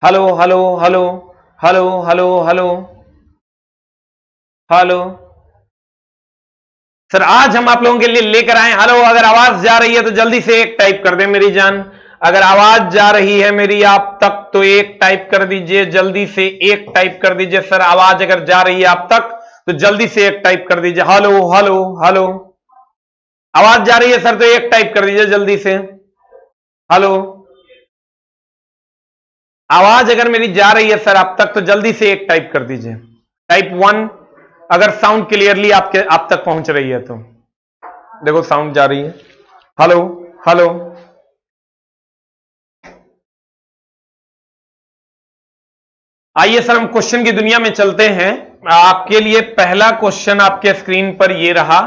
Hello hello hello hello hello hello hello. Sir आज हम आप लोगों के लिए लेकर आए हेलो। अगर आवाज जा रही है तो जल्दी से एक टाइप कर दें मेरी जान। अगर आवाज जा रही है मेरी आप तक तो एक टाइप कर दीजिए, जल्दी से एक टाइप कर दीजिए। सर आवाज अगर जा रही है आप तक तो जल्दी से एक टाइप कर दीजिए। Hello hello hello. आवाज जा रही है सर तो एक टाइप कर दीजिए जल्दी से। हेलो। आवाज अगर मेरी जा रही है सर आप तक तो जल्दी से एक टाइप कर दीजिए। टाइप 1 अगर साउंड क्लियरली आपके आप तक पहुंच रही है तो। देखो साउंड जा रही है। Hello hello. आइए सर हम क्वेश्चन की दुनिया में चलते हैं। आपके लिए पहला क्वेश्चन आपके स्क्रीन पर ये रहा।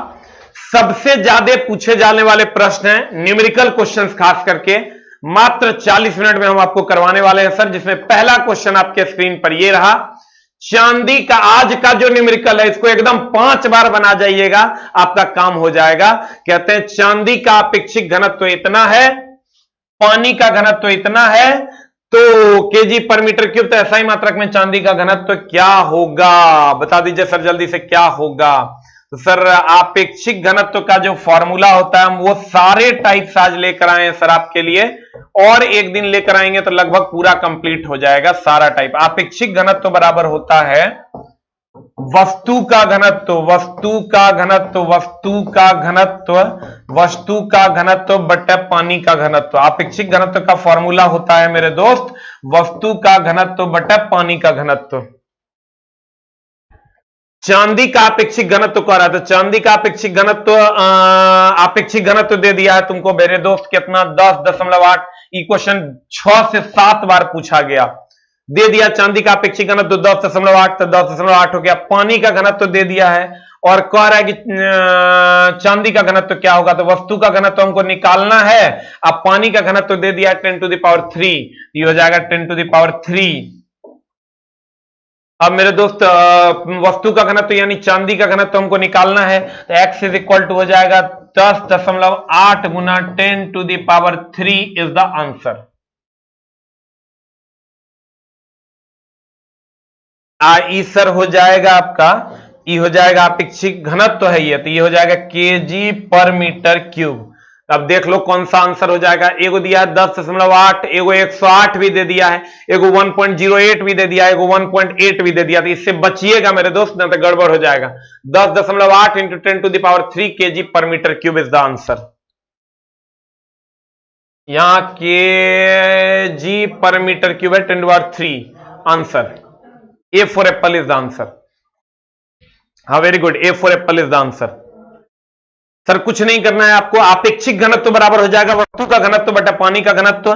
सबसे ज्यादा पूछे जाने वाले प्रश्न हैं, न्यूमेरिकल क्वेश्चंस खास करके। मात्र 40 मिनट में हम आपको करवाने वाले हैं सर, जिसमें पहला क्वेश्चन आपके स्क्रीन पर ये रहा। चांदी का आज का जो न्यूमेरिकल है इसको एकदम 5 बार बना जाइएगा, आपका काम हो जाएगा। कहते हैं चांदी का अपेक्षिक घनत्व तो इतना है, पानी का घनत्व तो इतना है, तो केजी पर मीटर क्यूब, तो ऐसा ही मात्रक में चांदी का घनत्व क्या होगा? बता दीजिए सर जल्दी से क्या होगा। तो सर आपेक्षिक घनत्व का जो फॉर्मूला होता है हम वो सारे टाइप्स आज लेकर आए हैं सर आपके लिए, और एक दिन लेकर आएंगे तो लगभग पूरा कंप्लीट हो जाएगा सारा टाइप। आपेक्षिक घनत्व बराबर होता है वस्तु का घनत्व, वस्तु का घनत्व, वस्तु का घनत्व, वस्तु का घनत्व बटे पानी का घनत्व। आपेक्षिक घनत्व का फॉर्मूला होता है मेरे दोस्त वस्तु का घनत्व बटे पानी का घनत्व। चांदी का आपेक्षिक घनत्व कह रहा था, चांदी का आपेक्षिक घनत्व आपेक्षिक घनत्व दे दिया है तुमको मेरे दोस्त कितना 10.8। ये क्वेश्चन 6 से 7 बार पूछा गया। दे दिया चांदी का अपेक्षित घनत्व 10.8, तो 10.8 हो गया। पानी का घनत्व दे दिया है और कह रहा है कि चांदी का घनत्व क्या होगा, तो वस्तु का घनत्व हमको निकालना है। अब पानी का घनत्व दे दिया 10⁻3, ये हो जाएगा 10⁻3। अब मेरे दोस्त वस्तु का घनत्व यानी चांदी का घनत्व हमको निकालना है, तो x इज इक्वल टू हो जाएगा 10.8 गुना 10⁻3 is the answer. E sir हो जाएगा आपका, ई हो जाएगा अपेक्षित घनत्व तो है ये, तो ये हो जाएगा केजी पर मीटर क्यूब। अब देख लो कौन सा आंसर हो जाएगा। एगो दिया है 10.8, एगो 108 भी दे दिया है, एगो 1.08 भी दे दिया है, एगो 1.8 भी दे दिया, तो इससे बचिएगा मेरे दोस्त, ना तो गड़बड़ हो जाएगा। 10.8 into 10⁻3 KG per meter cube is the answer. यहां केजी पर मीटर क्यूब है 10⁻3 answer. A for apple is the answer. हाँ very good, A for apple is the answer. Sir कुछ नहीं करना है आपको, आपेक्षिक घनत्व बराबर हो जाएगा वस्तु का घनत्व बटा पानी का घनत्व।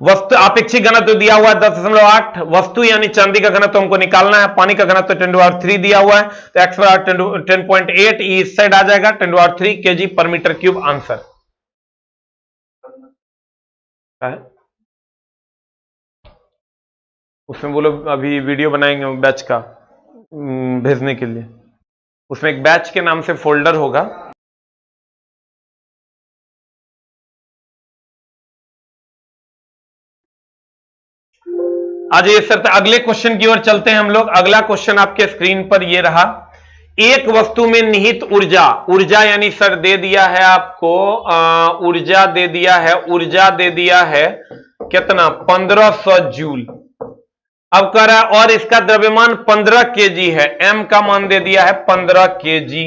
वस्तु आपेक्षिक घनत्व दिया हुआ है 10.8, वस्तु यानी चांदी का घनत्व हमको निकालना है, पानी का घनत्व 10⁻3 दिया हुआ है, तो एक्स बराबर 10.8 इस साइड आ जाएगा, 10⁻3 KG per meter cube answer है। उसमें बोलो अभी वीडियो बनाएंगे बैच का भेजने के लिए, उसमें एक बैच के नाम से फोल्डर होगा। आज ये सर अगले क्वेश्चन की ओर चलते हैं हम लोग। अगला क्वेश्चन आपके स्क्रीन पर ये रहा। एक वस्तु में निहित ऊर्जा, ऊर्जा यानी सर दे दिया है आपको ऊर्जा दे दिया है, ऊर्जा दे दिया है कितना 1500 जूल। अब कह रहा है और इसका द्रव्यमान 15 केजी है, एम का मान दे दिया है 15 केजी।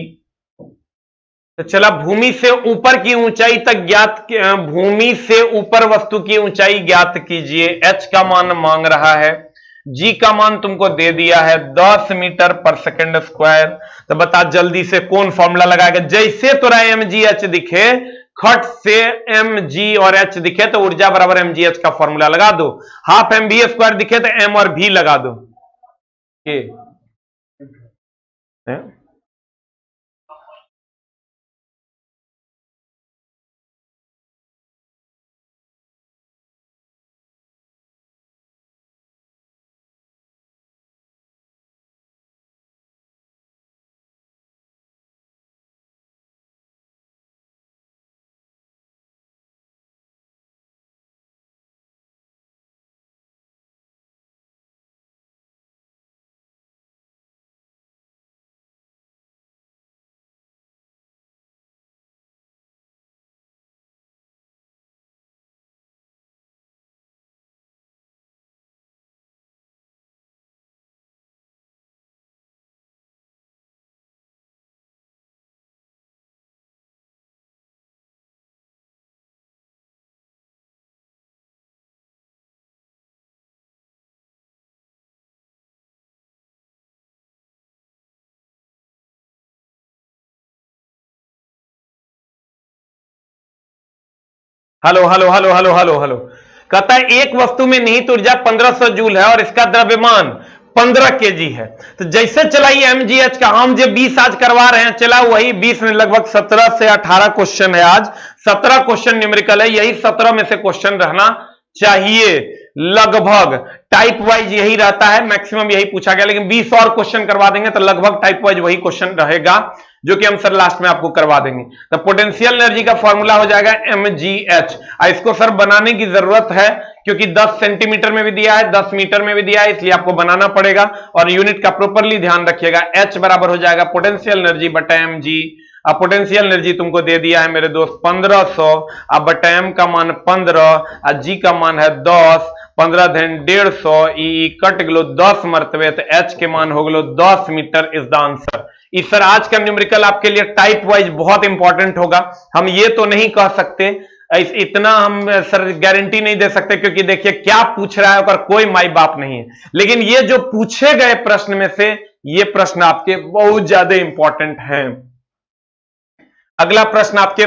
तो चला भूमि से ऊपर की ऊंचाई तक ज्ञात, भूमि से ऊपर वस्तु की ऊंचाई ज्ञात कीजिए। एच का मान मांग रहा है, जी का मान तुमको दे दिया है 10 मीटर पर सेकंड स्क्वायर। तो बता जल्दी से कौन फॉर्मूला लगाएगा। जैसे तोरा एम जी एच दिखे, खट से एम जी और एच दिखे तो ऊर्जा बराबर एम जी एच का फॉर्मूला लगा दो। हाफ एम बी स्क्वायर दिखे तो एम और भी लगा दो। ये hello hello hello hello hello hello. कहता है एक वस्तु में निहित ऊर्जा 1500 जूल है और इसका द्रव्यमान 15 केजी है। तो जैसे चलाइए mgh का, हम जो 20 आज करवा रहे हैं, चला वही 20 में लगभग 17 से 18 क्वेश्चन है। आज 17 क्वेश्चन न्यूमेरिकल है, यही 17 में से क्वेश्चन रहना चाहिए लगभग। टाइप वाइज यही रहता है, मैक्सिमम यही पूछा गया, लेकिन 20 और क्वेश्चन करवा देंगे तो लगभग टाइप वाइज वही क्वेश्चन रहेगा, जो कि हम सर लास्ट में आपको करवा देंगे। तो पोटेंशियल एनर्जी का फॉर्मूला हो जाएगा mgh। इसको सर बनाने की जरूरत है क्योंकि 10 सेंटीमीटर में भी दिया है, 10 मीटर में भी दिया है, इसलिए आपको बनाना पड़ेगा और यूनिट का प्रॉपरली ध्यान रखिएगा। h बराबर हो जाएगा पोटेंशियल एनर्जी बटा mg। अब पोटेंशियल एनर्जी तुमको दे दिया है मेरे दोस्त 1500, अब बटा m का मान 15 और g का मान है 10, 15 धन 150, ई कट गलो 10 मरतबे, तो h के मान हो गलो 10 मीटर इज द आंसर। इस सर आज का न्यूमेरिकल आपके लिए टाइप वाइज बहुत इंपॉर्टेंट होगा। हम ये तो नहीं कह सकते, इतना हम सर गारंटी नहीं दे सकते, क्योंकि देखिए क्या पूछ रहा है और कोई माई बाप नहीं है, लेकिन ये जो पूछे गए प्रश्न में से ये प्रश्न आपके बहुत ज्यादा इंपॉर्टेंट हैं। अगला प्रश्न आपके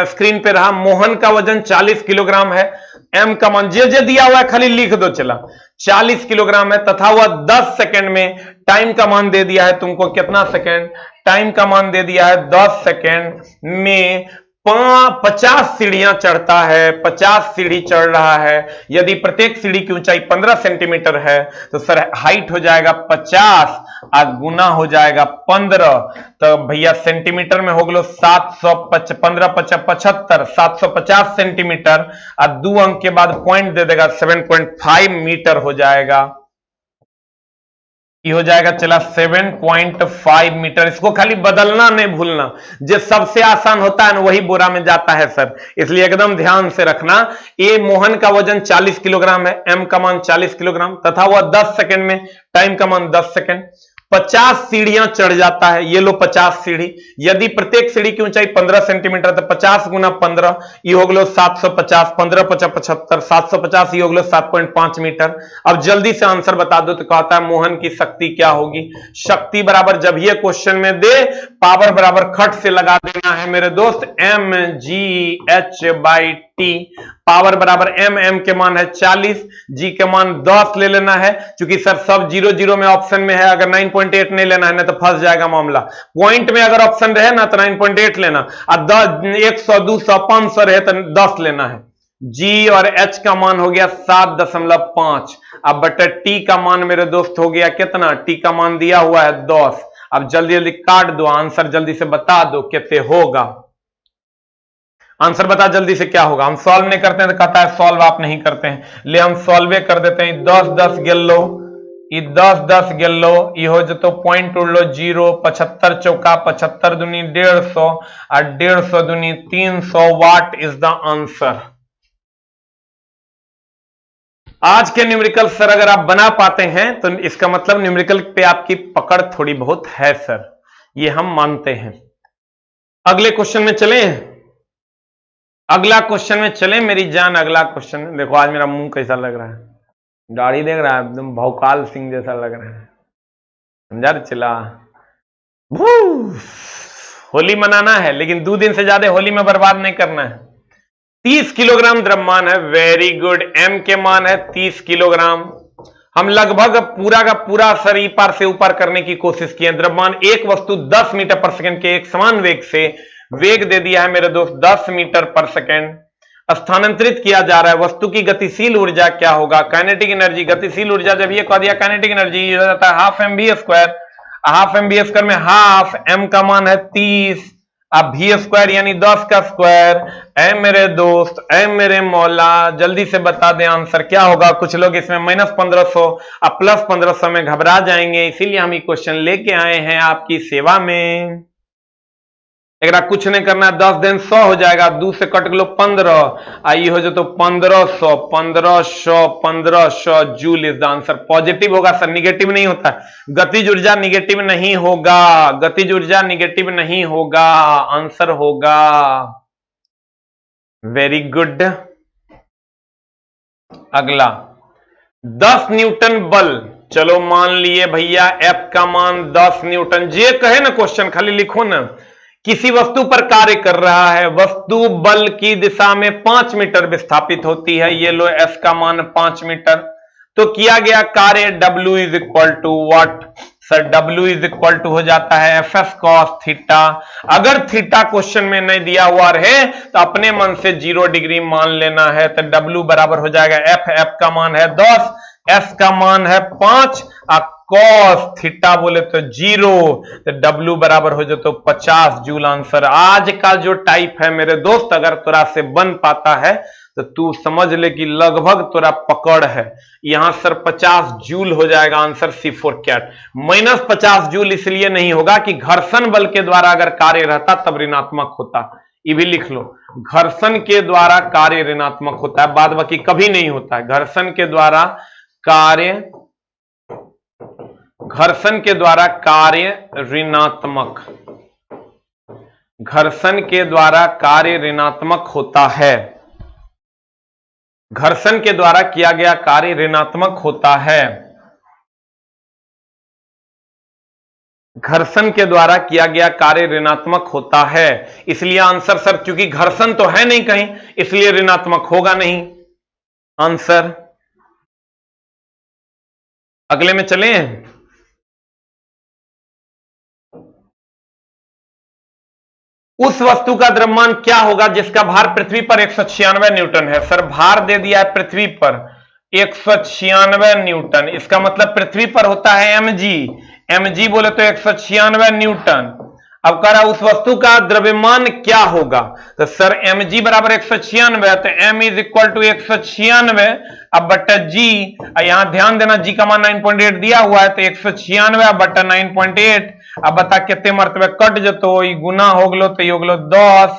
स्क्रीन पे रहा, मोहन का वजन 40 किलोग्राम है, एम का मान जे दिया हुआ है खाली लिख दो, चला 40 किलोग्राम है तथा वह 10 सेकंड में, टाइम का मान दे दिया है तुमको कितना सेकंड, टाइम का मान दे दिया है 10 सेकंड में 50 सीढ़ियां चढ़ता है, 50 सीढ़ी चढ़ रहा है। यदि प्रत्येक सीढ़ी की ऊंचाई 15 सेंटीमीटर है तो सर हाइट हो जाएगा 50 और गुना हो जाएगा 15, तो भैया सेंटीमीटर में हो गलो 775 750 सेंटीमीटर और 2 अंक के बाद पॉइंट दे देगा 7.5 मीटर हो जाएगा। ये हो जाएगा चला 7.5 मीटर। इसको खाली बदलना नहीं भूलना, जो सबसे आसान होता है ना वही बोरा में जाता है सर, इसलिए एकदम ध्यान से रखना। ए मोहन का वजन 40 किलोग्राम है, एम का मान 40 किलोग्राम तथा वह 10 सेकंड में, टाइम का मान 10 सेकंड, 50 सीढ़ियां चढ़ जाता है। ये लो 50 सीढ़ी, यदि प्रत्येक सीढ़ी की ऊंचाई 15 सेंटीमीटर, तो 50 गुना 15 ये हो गलो 750, 15 50 75, 750 ये हो गलो 7.5 मीटर। अब जल्दी से आंसर बता दो, तो कहता है मोहन की शक्ति क्या होगी। शक्ति बराबर जब ये क्वेश्चन में दे, पावर बराबर खट से लगा देना है मेरे दोस्त, mgh/t। पावर बराबर m के मान है 40, g के मान 10 ले लेना है, क्योंकि सर सब 0 0 में ऑप्शन में है, अगर 9.8 नहीं लेना है ना तो फंस जाएगा मामला। पॉइंट में अगर ऑप्शन रहे ना तो 9.8 लेना, और 100 200 500 रहे तो 10 लेना है। g और h का मान हो गया 7.5। अब बटा t का मान मेरे दोस्त हो गया कितना, t का मान दिया हुआ है 10। अब जल्दी जल्दी काट दो, आंसर जल्दी से बता दो कितने होगा। आंसर बता जल्दी से क्या होगा। हम सॉल्व नहीं करते हैं तो कहता है सॉल्व आप नहीं करते हैं, ले हम सॉल्व कर देते हैं। 10 10 गेलो, ये 10 10 गेलो, ये हो जो तो पॉइंट उड़ लो 0, 75 चौका 75 दूनी 150 और 150 दूनी 300 वाट इज द आंसर। आज के न्यूमेरिकल सर अगर आप बना पाते हैं तो इसका मतलब न्यूमेरिकल पे आपकी पकड़ थोड़ी बहुत है सर, ये हम मानते हैं। अगले क्वेश्चन में चले, अगला क्वेश्चन में चले मेरी जान। अगला क्वेश्चन में देखो, आज मेरा मुंह कैसा लग रहा है, दाढ़ी देख रहा है एकदम भौकाल सिंह जैसा लग रहा है, समझा चला। होली मनाना है लेकिन 2 दिन से ज्यादा होली में बर्बाद नहीं करना है। 30 किलोग्राम द्रव्यमान है, वेरी गुड। एम के मान है 30 किलोग्राम। हम लगभग पूरा का पूरा सर ई पार से ऊपर करने की कोशिश किए। द्रव्यमान एक वस्तु 10 मीटर पर सेकंड के एक समान वेग से, वेग दे दिया है मेरे दोस्त 10 मीटर पर सेकंड, स्थानांतरित किया जा रहा है। वस्तु की गतिशील ऊर्जा क्या होगा, काइनेटिक एनर्जी। गतिशील ऊर्जा जब ये कह दिया काइनेटिक एनर्जी हो जाता है हाफ mv²। हाफ mv² में हाफ, m का मान है 30, अब v² यानी 10 का स्क्वायर। ऐ मेरे दोस्त, ऐ मेरे मौला, जल्दी से बता दें आंसर क्या होगा। कुछ लोग इसमें -1500 और +1500 में घबरा जाएंगे, इसीलिए हम ये क्वेश्चन लेके आए हैं आपकी सेवा में। एक कुछ नहीं करना है, 10 दिन 100 हो जाएगा, 2 से कट गलो 15, आई हो जाए तो 1500 joule is the answer. Positive होगा सर, निगेटिव नहीं होता। गतिज ऊर्जा निगेटिव नहीं होगा, गतिज ऊर्जा निगेटिव नहीं होगा, आंसर होगा। Very good. अगला 10 न्यूटन बल, चलो मान लिए भैया F का मान 10 न्यूटन। जे कहे ना क्वेश्चन खाली लिखो ना, किसी वस्तु पर कार्य कर रहा है, वस्तु बल की दिशा में 5 मीटर विस्थापित होती है, ये लो एस का मान 5 मीटर। तो किया गया कार्य W is equal to what sir, W is equal to हो जाता है एफ एस कॉस थीटा। अगर थीटा क्वेश्चन में नहीं दिया हुआ रहे तो अपने मन से 0 डिग्री मान लेना है, तो W बराबर हो जाएगा एफ का मान है 10, एस का मान है 5, कॉस थीटा बोले तो 0, तो W बराबर हो जाए तो 50 जूल आंसर। आज का जो टाइप है मेरे दोस्त, अगर तोरा से बन पाता है तो तू समझ ले कि लगभग तोरा पकड़ है। यहां सर 50 जूल हो जाएगा आंसर C4 कैट। -50 जूल इसलिए नहीं होगा कि घर्षण बल के द्वारा अगर कार्य रहता तब ऋणात्मक होता, ये भी लिख लो। घर्षण के द्वारा कार्य ऋणात्मक होता है, बाद बाकी कभी नहीं होता है। घर्षण के द्वारा कार्य ऋणात्मक, घर्षण के द्वारा कार्य ऋणात्मक होता है। घर्षण के द्वारा किया गया कार्य ऋणात्मक होता है। घर्षण के द्वारा किया गया कार्य ऋणात्मक होता है, इसलिए आंसर सर, चूंकि घर्षण तो है नहीं कहीं, इसलिए ऋणात्मक होगा नहीं आंसर। अगले में चलें। उस वस्तु का द्रव्यमान क्या होगा जिसका भार पृथ्वी पर 196 न्यूटन है। सर भार दे दिया है पृथ्वी पर 196 न्यूटन, इसका मतलब पृथ्वी पर होता है mg बोले तो 196 न्यूटन। अब कह रहा उस वस्तु का द्रव्यमान क्या होगा, तो सर mg बराबर 196, तो m इज इक्वल टू 196 अब बट्टा g। यहां ध्यान देना g का मान 9.8 दिया हुआ है, तो 196 बट्टा 9.8। अब बता कितने मरतबे कट जतो, गुना हो गलो तो ये हो गलो 10,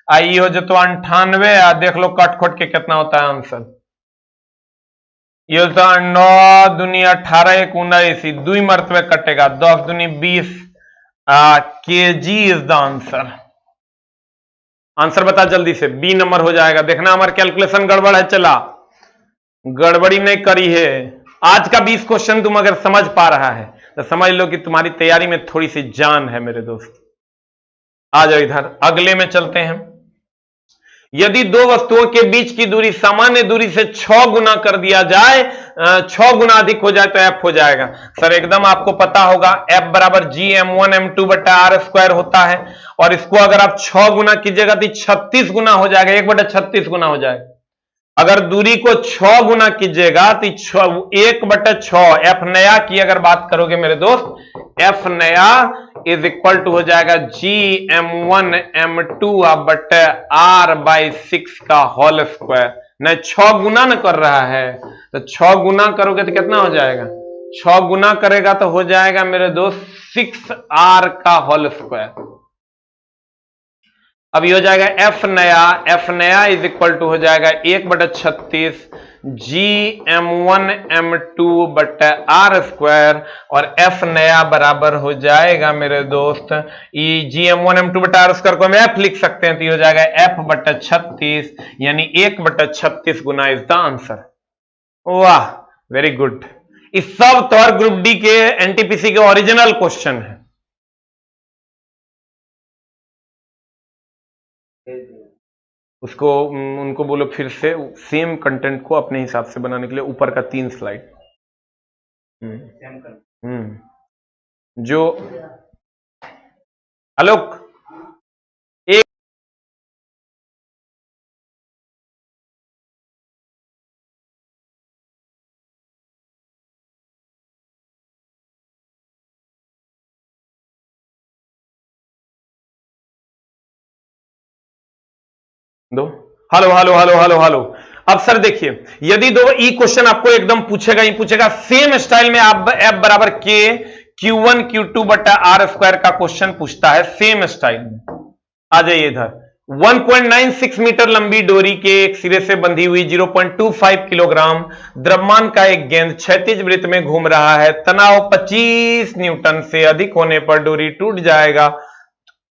आई हो जतो 98। देख लो कट खोट के कितना होता है आंसर, ये होता है 9 दूनी 18 1 19, 2 मरतबे कटेगा, 10 दूनी 20 kg is the answer. Answer बता जल्दी से, बी नंबर हो जाएगा। देखना हमारा कैलकुलेशन गड़बड़ है, चला गड़बड़ी नहीं करी है। आज का 20 क्वेश्चन तुम अगर समझ पा रहा है तो समझ लो कि तुम्हारी तैयारी में थोड़ी सी जान है मेरे दोस्त। आ जाओ इधर, अगले में चलते हैं। यदि दो वस्तुओं के बीच की दूरी सामान्य दूरी से 6 गुना कर दिया जाए, 6 गुना अधिक हो जाए तो f हो जाएगा। सर एकदम आपको पता होगा f बराबर g m1 m2 बटा r स्क्वायर होता है, और इसको अगर आप 6 गुना कीजिएगा तो 36 गुना हो जाएगा, 1 बटा 36 गुना हो जाएगा। अगर दूरी को 6 गुना कीजिएगा तो 1 बटा 6 f नया की अगर बात करोगे मेरे दोस्त, f नया इज इक्वल टू हो जाएगा g m1 m2 बटे r बाई 6 का होल स्क्वायर। नहीं 6 गुना न कर रहा है, तो 6 गुना करोगे तो कितना हो जाएगा, 6 गुना करेगा तो हो जाएगा मेरे दोस्त 6r का होल स्क्वायर। अब ये हो जाएगा f नया इज इक्वल टू हो जाएगा 1 बटा 36 g m1 m2 बटा r स्क्वायर, और f नया बराबर हो जाएगा मेरे दोस्त g m1 m2 बटा r स्क्वायर को हम f लिख सकते हैं, तो ये हो जाएगा f बटा 36, यानी 1 बटा 36 गुना इज द आंसर। वाह वेरी गुड। इस सब तौर ग्रुप डी के एनटीपीसी के ओरिजिनल क्वेश्चन है। उसको उनको बोलो फिर से सेम कंटेंट को अपने हिसाब से बनाने के लिए ऊपर का 3 स्लाइड जो आलोक एक दो hello hello hello hello hello. अब सर देखिए, यदि दो ई क्वेश्चन आपको एकदम पूछेगा ही पूछेगा सेम स्टाइल में, आप एफ बराबर के Q1 Q2 बटा आर स्क्वायर का क्वेश्चन पूछता है सेम स्टाइल में। आ जाइए इधर। 1.96 मीटर लंबी डोरी के एक सिरे से बंधी हुई 0.25 किलोग्राम द्रव्यमान का एक गेंद क्षैतिज वृत्त में घूम रहा है। तनाव 25 न्यूटन से अधिक होने पर डोरी टूट जाएगा।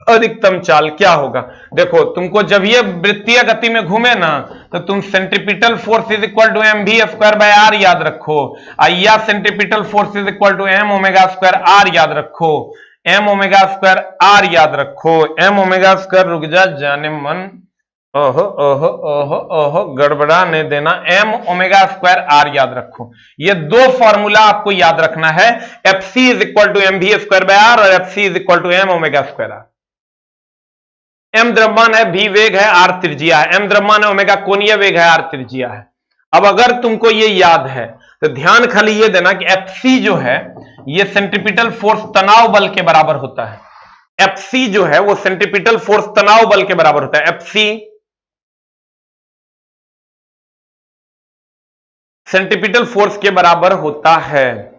अधिकतम चाल क्या होगा? देखो तुमको जब ये वृत्तीय गति में घूमे ना तो तुम centripetal force is equal to M V square by R याद रखो, या centripetal force is equal to M omega square R याद रखो। एम ओमेगा स्क्वायर आर याद रखो, एम ओमेगा स्क्वायर, रुक जा जाने मन, ओहो ओहो ओहो ओहो गड़बड़ाने देना, एम ओमेगा स्क्वायर आर याद रखो। ये दो फॉर्मूला आपको याद रखना है, F C is equal to M V square by R और F C is equal to M omega square R. M द्रव्यमान है, भी वेग है, आर त्रिज्या है। एम द्रव्यमान है, ओमेगा कोणीय वेग है, आर त्रिज्या है। अब अगर तुमको ये याद है तो ध्यान खाली ये देना कि एफ सी जो है ये सेंट्रीपिटल फोर्स तनाव बल के बराबर होता है। एफ सी जो है वो सेंट्रीपिटल फोर्स तनाव बल के बराबर होता है। एफ सी सेंट्रीपिटल फोर्स के बराबर होता है।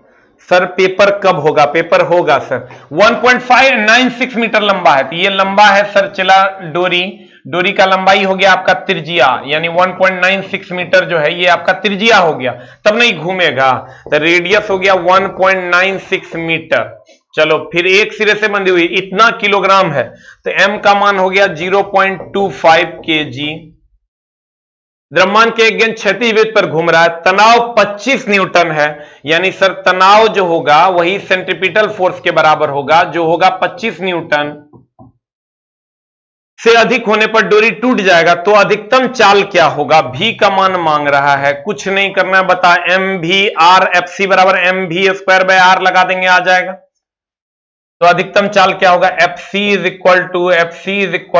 सर पेपर कब होगा? पेपर होगा सर। 1.596 मीटर लंबा है, तो ये लंबा है सर, चला डोरी, डोरी का लंबाई हो गया आपका त्रिज्या, यानी 1.96 मीटर जो है ये आपका त्रिज्या हो गया, तब नहीं घूमेगा। तो रेडियस हो गया 1.96 मीटर। चलो फिर एक सिरे से बंधी हुई इतना किलोग्राम है, तो एम का मान हो गया 0.25 केजी। द्रव्यमान के एक गेंद क्षैतिज वेग पर घूम रहा है, तनाव 25 न्यूटन है, यानी सर तनाव जो होगा वही सेंट्रीपिटल फोर्स के बराबर होगा, जो होगा 25 न्यूटन। से अधिक होने पर डोरी टूट जाएगा, तो अधिकतम चाल क्या होगा? भी का मान मांग रहा है, कुछ नहीं करना है, बता, एम भी आर एफ सी बराबर M V square by are लगा देंगे, आ जाएगा। तो अधिकतम चाल क्या होगा? F C is equal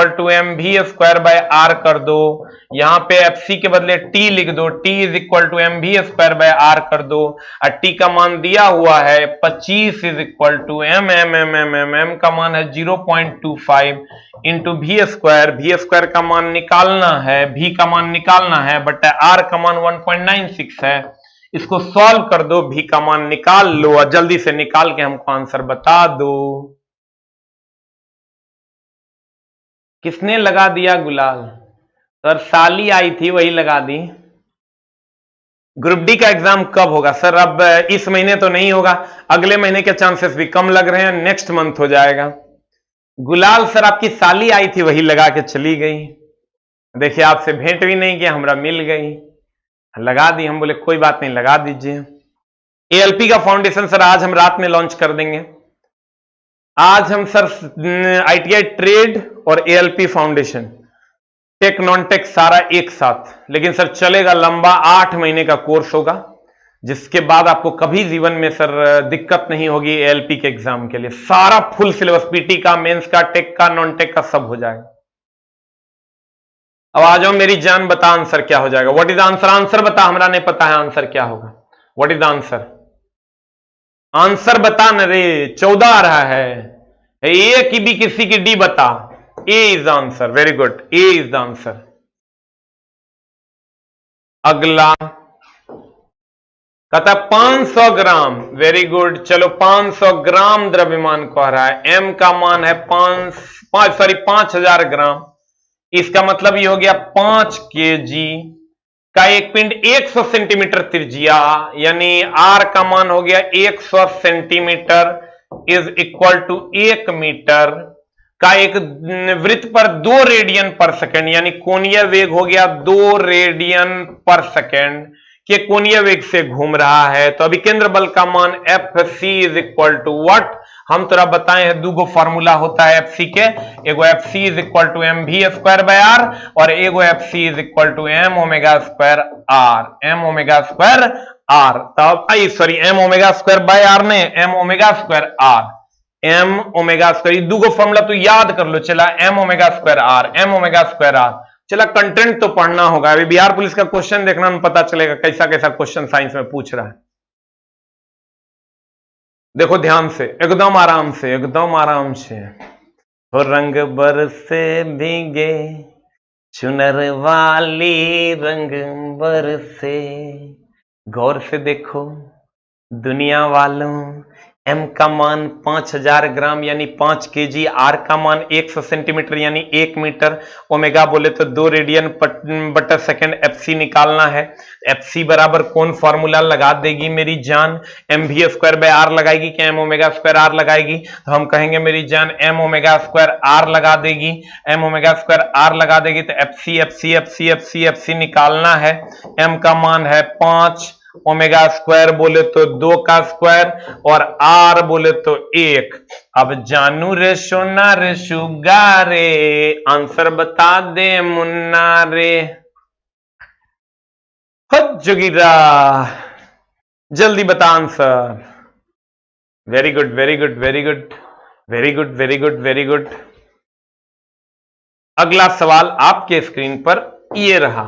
to M V square by R कर दो, यहां पे एफ सी के बदले टी लिख दो, T is equal to M V square by R कर दो, और टी का मान दिया हुआ है 25 is equal to M M M M M M का मान है 0.25 इंटू भी स्क्वायर का मान निकालना है, भी का मान निकालना है, बट आर का मान 1.96 है। इसको सॉल्व कर दो, भी का मान निकाल लो और जल्दी से निकाल के हमको आंसर बता दो। किसने लगा दिया गुलाल? सर साली आई थी वही लगा दी। ग्रुप डी का एग्जाम कब होगा? सर अब इस महीने तो नहीं होगा, अगले महीने के चांसेस भी कम लग रहे हैं, नेक्स्ट मंथ हो जाएगा। गुलाल सर आपकी साली आई थी वही लगा के चली गई, देखिए आपसे भेंट भी नहीं किया, हमरा मिल गई, लगा दी। हम बोले कोई बात नहीं, लगा दीजिए। एएलपी का फाउंडेशन सर आज हम रात में लॉन्च कर देंगे। आज हम सर आईटीआई ट्रेड और ALP foundation, tech non tech सारा एक साथ, लेकिन सर चलेगा लंबा, 8 महीने का कोर्स होगा, जिसके बाद आपको कभी जीवन में सर दिक्कत नहीं होगी एएलपी के एग्जाम के लिए। सारा फुल सिलेबस, पीटी का, मेंस का, टेक का, नॉन टेक का सब हो जाएगा। अब आ जाओ मेरी जान, बता आंसर क्या हो जाएगा? What is answer? आंसर बता, हमरा नहीं पता है आंसर क्या होगा। What is answer? आंसर बता न रे, 14 आ रहा है, ए की बी किसी की डी बता। A is answer, very good, A is the answer. अगला कहता 500 ग्राम, वेरी गुड, चलो 500 ग्राम द्रव्यमान कह रहा है, एम का मान है 5000 ग्राम, इसका मतलब ये हो गया 5 केजी का एक पिंड 100 सेंटीमीटर त्रिज्या, यानी आर का मान हो गया 100 centimetre is equal to 1 metre का एक वृत्त पर 2 रेडियन पर सेकेंड, यानी कोणीय वेग हो गया 2 रेडियन पर सेकेंड के कोणीय वेग से घूम रहा है। तो अभी केंद्र बल का मान F C is equal to what? हम तोरा बताए हैं, दूगो फॉर्मूला होता है एफ सी के, एगो F C is equal to M V square by R और एगो F C is equal to M omega square R, M omega square R. तब sorry, M omega square by R ने, M omega square R, M omega square, दूगो formula तो याद कर लो। चला M omega square R, M omega square R. चला content तो पढ़ना होगा, अभी बिहार पुलिस का क्वेश्चन देखना में पता चलेगा कैसा कैसा क्वेश्चन साइंस में पूछ रहा है। देखो ध्यान से, एकदम आराम से, एकदम आराम से। हो रंग बरसे भीगे चुनर वाली, रंग बरसे, गौर से देखो दुनिया वालों, एम का मान 5000 ग्राम यानी 5 केजी, आर का मान 100 सेंटीमीटर यानी 1 मीटर, ओमेगा बोले तो 2 रेडियन बटा सेकेंड, एफसी निकालना है। एफसी बराबर कौन फॉर्मूला लगा देगी मेरी जान? M V square by are लगाएगी कि एम ओमेगा स्क्वायर आर लगाएगी? तो हम कहेंगे मेरी जान एम ओमेगा स्क्वायर आर लगा देगी, एम ओमेगा स्क्वायर आर लगा देगी, तो FC FC FC FC FC निकालना है। एम का मान है 5 ओमेगा स्क्वायर बोले तो 2 का स्क्वायर और आर बोले तो 1। अब जानू रे सोना रे सुगा रे, आंसर बता दे मुन्ना रे। जोगिरा जल्दी बता answer. Very good very good very good very good very good very good. अगला सवाल आपके स्क्रीन पर ये रहा,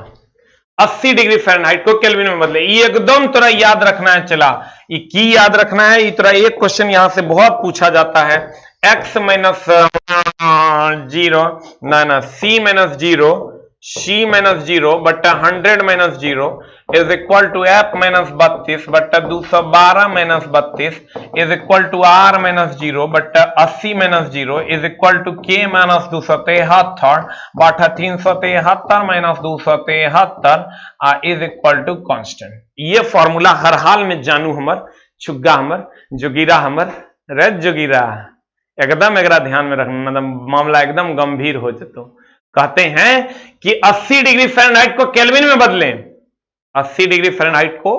80 डिग्री फ़ारेनहाइट को केल्विन में बदले। ये एकदम तोरा याद रखना है, चला ये की याद रखना है। ये तोरा एक क्वेश्चन यहां से बहुत पूछा जाता है, x माइनस 0 ना c माइनस 0 c माइनस 0 बट्टा 100 minus 0 is equal to f minus 32 बट्टा 212 minus 32 is equal to r minus 0 बट्टा 80 minus 0 is equal to k minus 273 बट्टा 373 minus 273 is equal to constant. ये फॉर्मूला हर हाल में जानू हमर छुग्गा हमर जोगिरा हमर रे जोगिरा एकदम एकरा ध्यान में रखना, मतलब मामला एकदम गंभीर हो जतो। कहते हैं कि 80 डिग्री फ़ारेनहाइट को केल्विन में बदलें, 80 डिग्री फ़ारेनहाइट को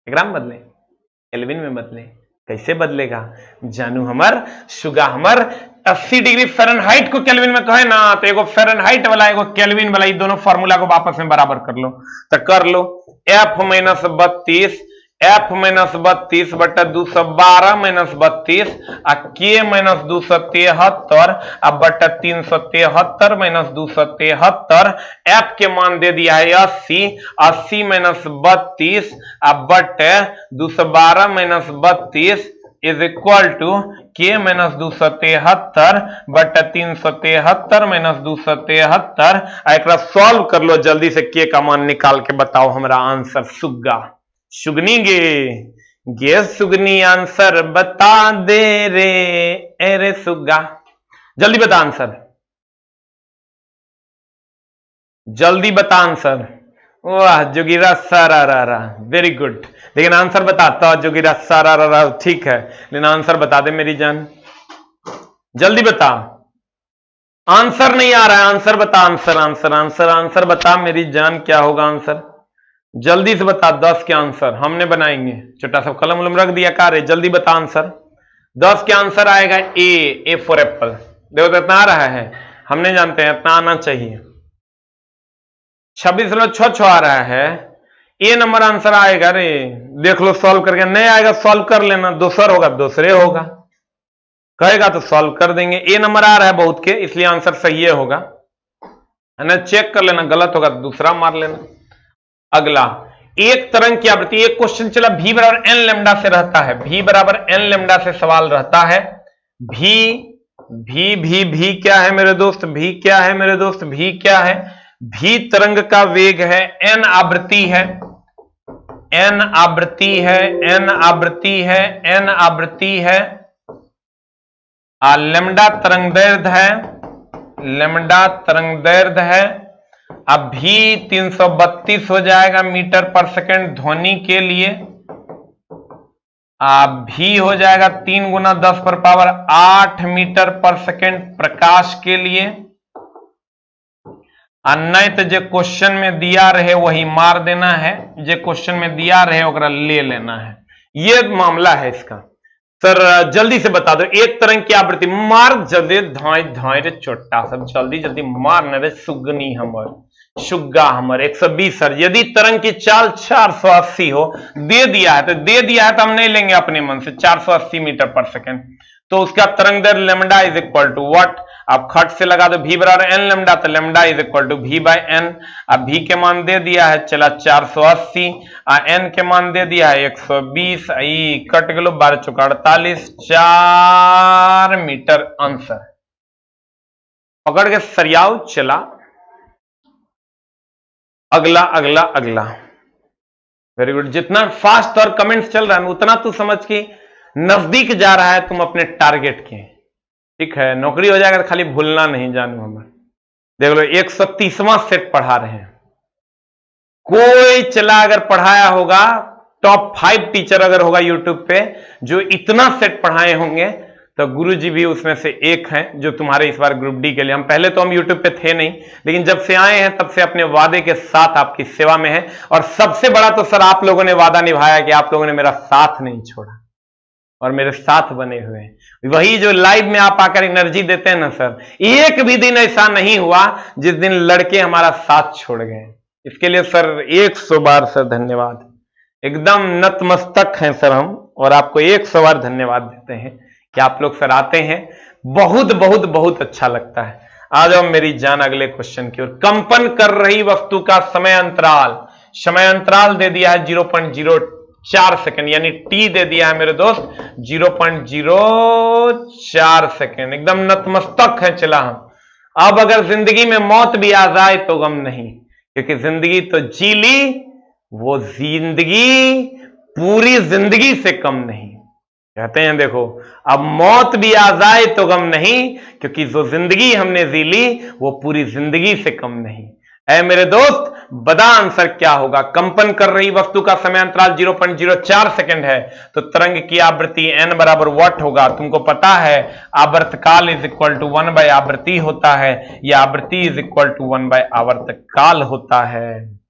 एकरा में बदलें, केल्विन में बदलें। कैसे बदलेगा जानू हमर सुगा हमर? 80 डिग्री फ़ारेनहाइट को केल्विन में कहे ना तो एगो फ़ारेनहाइट वाला एगो केल्विन वाला, ये दोनों फॉर्मूला को आपस में बराबर कर लो। तो कर लो f माइनस 32 f माइनस 32 बट्टा 212 माइनस 32 k माइनस 273 बट्टा 373 माइनस 273। f के मान दे दिया है 80, 80 माइनस 32 बट्टे 212 minus 32 is equal to k minus 273 बट्टा 373 माइनस 273। एक सॉल्व कर लो जल्दी से, k का मान निकाल के बताओ हमारा आंसर। सुग्गा सुगनी गे सुगनी आंसर बता दे रे, अरे सुग्गा जल्दी बता आंसर, जल्दी बता आंसर। वाह जोगिरा सारा, वेरी गुड। लेकिन आंसर बताता जोगिरा सारा, ठीक है लेकिन आंसर बता दे मेरी जान, जल्दी बता। आंसर नहीं आ रहा है, आंसर बता, आंसर आंसर आंसर आंसर बता मेरी जान, क्या होगा आंसर जल्दी से बता। 10 के आंसर हमने बनाएंगे, छोटा सा कलम उलम रख दिया कार है, जल्दी बता आंसर। 10 के आंसर आएगा ए फॉर एप्पल। देखो तो इतना आ रहा है, हमने जानते हैं इतना आना चाहिए। 26.66 आ रहा है, ए नंबर आंसर आएगा रे। देख लो सॉल्व करके, नहीं आएगा सॉल्व कर लेना, दूसर होगा दूसरे होगा, कहेगा तो सॉल्व कर देंगे। ए नंबर आ रहा है बहुत के, इसलिए आंसर सही होगा, है ना। चेक कर लेना, गलत होगा तो दूसरा मार लेना। अगला, एक तरंग की आवृत्ति, एक क्वेश्चन चला v बराबर n लेमडा से रहता है, v बराबर n लेमडा से सवाल रहता है। v क्या है मेरे दोस्त, v क्या है मेरे दोस्त, v क्या है? v तरंग का वेग है, n आवृत्ति है, n आवृत्ति है, n आवृत्ति है, n आवृत्ति है, लेमडा तरंगदैर्ध्य है, लेमडा तरंगदैर्ध्य है। अब भी 332 हो जाएगा मीटर पर सेकंड ध्वनि के लिए, भी हो जाएगा 3 गुना 10 पर पावर 8 मीटर पर सेकंड प्रकाश के लिए। नहीं तो जो क्वेश्चन में दिया रहे वही मार देना है, जो क्वेश्चन में दिया रहे ओकरा ले लेना है। ये मामला है इसका। सर जल्दी से बता दो, एक तरंग की आवृत्ति मार जल्दी, धाई धाई रे छोटा सब जल्दी जल्दी मार न रे सुगनी हमर सुग्गा हमर 120। सर यदि तरंग की चाल 480 हो, दे दिया है तो दे दिया है तो हम नहीं लेंगे अपने मन से, 480 मीटर पर सेकंड, तो उसका तरंग दैर्ध्य lambda is equal to what? आप खट से लगा दो, v बराबर n लेमडा, तो lambda is equal to v by n। अब v के मान दे दिया है चला 480, n के मान दे दिया है 120, कट गलो 12 चौका 48, 4 मीटर आंसर। पकड़ के सरियाव चला। अगला अगला अगला, वेरी गुड। जितना फास्ट और कमेंट्स चल रहा है उतना तू समझ के नजदीक जा रहा है तुम अपने टारगेट के, ठीक है। नौकरी हो जाएगा, खाली भूलना नहीं जानू हमारे। देख लो 130वां सेट पढ़ा रहे हैं, कोई चला अगर पढ़ाया होगा, टॉप 5 टीचर अगर होगा यूट्यूब पे जो इतना सेट पढ़ाए होंगे तो गुरुजी भी उसमें से एक हैं जो तुम्हारे इस बार ग्रुप डी के लिए, हम पहले तो हम यूट्यूब पे थे नहीं, लेकिन जब से आए हैं तब से अपने वादे के साथ आपकी सेवा में है। और सबसे बड़ा तो सर आप लोगों ने वादा निभाया कि आप लोगों ने मेरा साथ नहीं छोड़ा और मेरे साथ बने हुए हैं। वही जो लाइव में आप आकर एनर्जी देते हैं ना सर, एक भी दिन ऐसा नहीं हुआ जिस दिन लड़के हमारा साथ छोड़ गए। इसके लिए सर 100 बार सर धन्यवाद, एकदम नतमस्तक हैं सर हम, और आपको 100 बार धन्यवाद देते हैं कि आप लोग सर आते हैं, बहुत बहुत बहुत अच्छा लगता है। आ जाओ मेरी जान अगले क्वेश्चन की ओर। कंपन कर रही वस्तु का समय अंतराल दे दिया है 0.04 सेकेंड, यानी टी दे दिया है मेरे दोस्त 0.04 सेकेंड, एकदम नतमस्तक है। चला हम अब अगर जिंदगी में मौत भी आ जाए तो गम नहीं, क्योंकि जिंदगी तो जी ली, वो जिंदगी पूरी जिंदगी से कम नहीं। कहते हैं देखो, अब मौत भी आ जाए तो गम नहीं, क्योंकि जो जिंदगी हमने जी ली वो पूरी जिंदगी से कम नहीं। ऐ मेरे दोस्त, बता आंसर क्या होगा। कंपन कर रही वस्तु का समय अंतराल 0.04 सेकेंड है, तो तरंग की आवृत्ति n बराबर वाट होगा। तुमको पता है आवर्तकाल इज इक्वल टू 1 बाय आवृत्ति होता है, या आवृत्ति इज इक्वल टू 1 बाय आवर्तकाल होता है।